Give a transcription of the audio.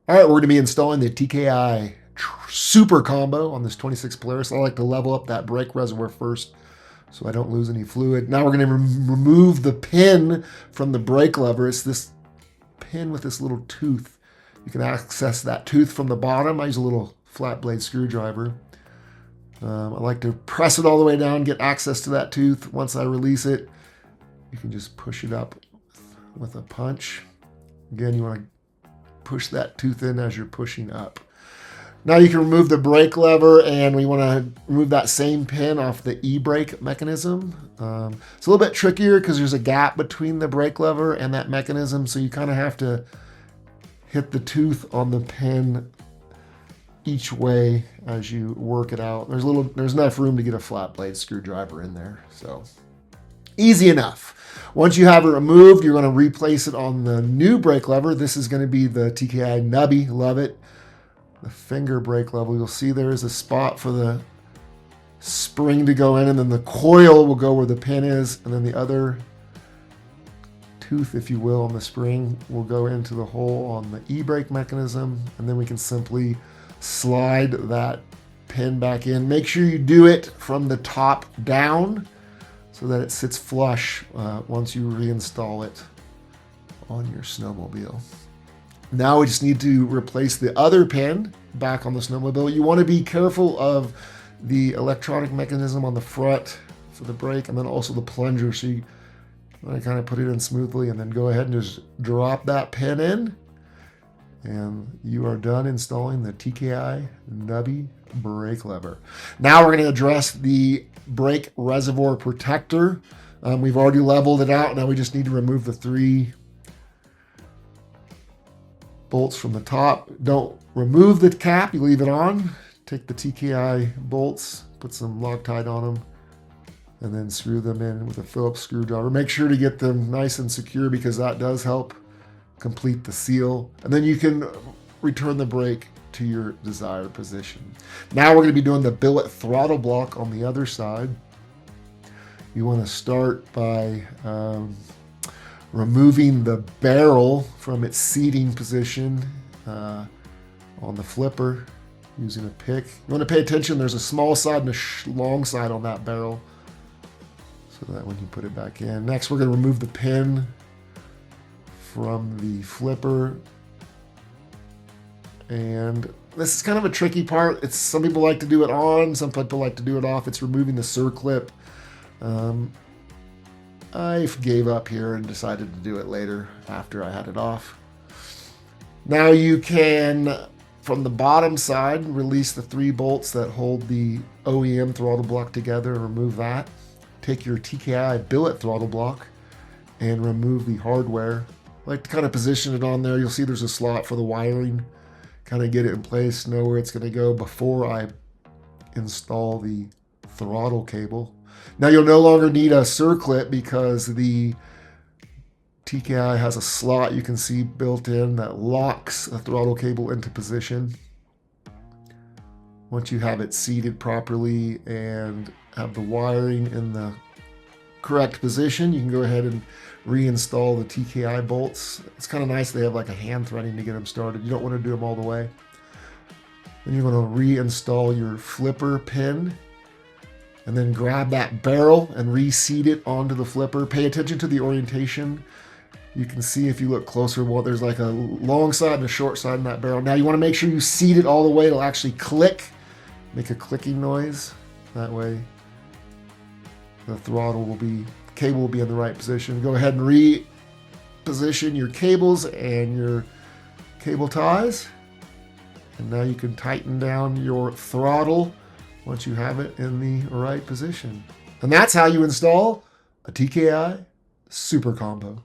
All right, we're going to be installing the TKI Super Combo on this 26 Polaris. I like to level up that brake reservoir first so I don't lose any fluid. Now we're going to remove the pin from the brake lever. It's this pin with this little tooth. You can access that tooth from the bottom. I use a little flat blade screwdriver. I like to press it all the way down, get access to that tooth. Once I release it, you can just push it up with a punch. Again, you want to push that tooth in as you're pushing up. Now you can remove the brake lever, and we want to remove that same pin off the e-brake mechanism. It's a little bit trickier because there's a gap between the brake lever and that mechanism, so you kind of have to hit the tooth on the pin each way as you work it out. There's enough room to get a flat blade screwdriver in there, so easy enough. Once you have it removed, you're going to replace it on the new brake lever. This is going to be the TKI Nubby. Love it. The finger brake lever. You'll see there is a spot for the spring to go in, and then the coil will go where the pin is, and then the other tooth, if you will, on the spring will go into the hole on the e-brake mechanism, and then we can simply slide that pin back in. Make sure you do it from the top down so that it sits flush once you reinstall it on your snowmobile. Now we just need to replace the other pin back on the snowmobile. You want to be careful of the electronic mechanism on the front for the brake, and then also the plunger, so you want to kind of put it in smoothly, and then go ahead and just drop that pin in, and you are done installing the TKI Nubby brake lever. Now we're going to address the brake reservoir protector. We've already leveled it out. Now we just need to remove the 3 bolts from the top. Don't remove the cap, you leave it on. Take the TKI bolts, put some Loctite on them, and then screw them in with a Phillips screwdriver. Make sure to get them nice and secure because that does help complete the seal. And then you can return the brake to your desired position. Now we're going to be doing the billet throttle block on the other side. You want to start by removing the barrel from its seating position on the flipper using a pick. You want to pay attention, there's a small side and a long side on that barrel, so that when you put it back in. Next, we're going to remove the pin from the flipper. And this is kind of a tricky part. Some people like to do it on, some people like to do it off. It's removing the circlip. I gave up here and decided to do it later after I had it off. Now you can, from the bottom side, release the 3 bolts that hold the OEM throttle block together and remove that. Take your TKI billet throttle block and remove the hardware. I like to kind of position it on there. You'll see there's a slot for the wiring. Kind of get it in place, know where it's going to go before I install the throttle cable. Now you'll no longer need a circlip because the TKI has a slot you can see built in that locks a throttle cable into position. Once you have it seated properly and have the wiring in the correct position, you can go ahead and reinstall the TKI bolts. It's kind of nice they have like a hand threading to get them started. You don't want to do them all the way. Then you're going to reinstall your flipper pin, and then grab that barrel and reseat it onto the flipper. Pay attention to the orientation. You can see if you look closer, well, there's like a long side and a short side in that barrel. Now you want to make sure you seat it all the way. It'll actually click, make a clicking noise. That way the cable will be in the right position. Go ahead and reposition your cables and your cable ties. And now you can tighten down your throttle once you have it in the right position. And that's how you install a TKI Super Combo.